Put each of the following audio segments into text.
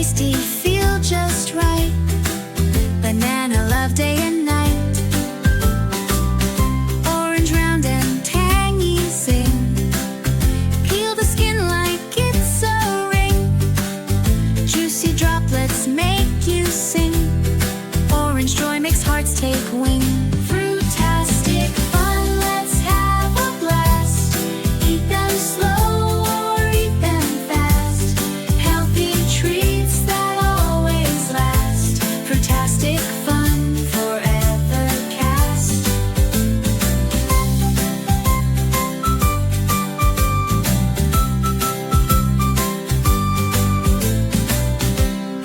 tasty, feel just right. Banana love day and night. Orange round and tangy zing. Peel the skin like it's a ring. Juicy droplets make you sing. Orange joy makes hearts take wing. Fruitastic fun, let's have a blast. Eat them slow or eat them fast. Healthy treats that always last. Fruitastic fun, forever cast.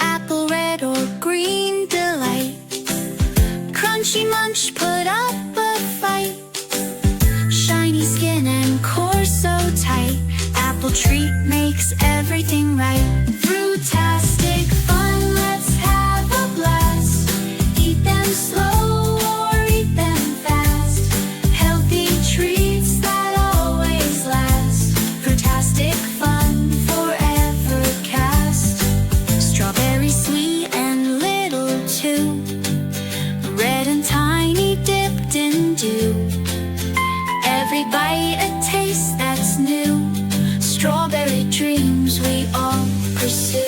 Apple red or green delight. Crunchy munch, put up a fight. Shiny skin and core so tight. Apple treat makes everything right. Fruitastic fun, let's have a blast. Eat them slow or eat them fast. Healthy treats that always last. Fruitastic fun, forever cast. Strawberry sweet and little too. Red and tiny, dipped in dew. Every bite a taste that's new. Strawberry dreams we all pursue.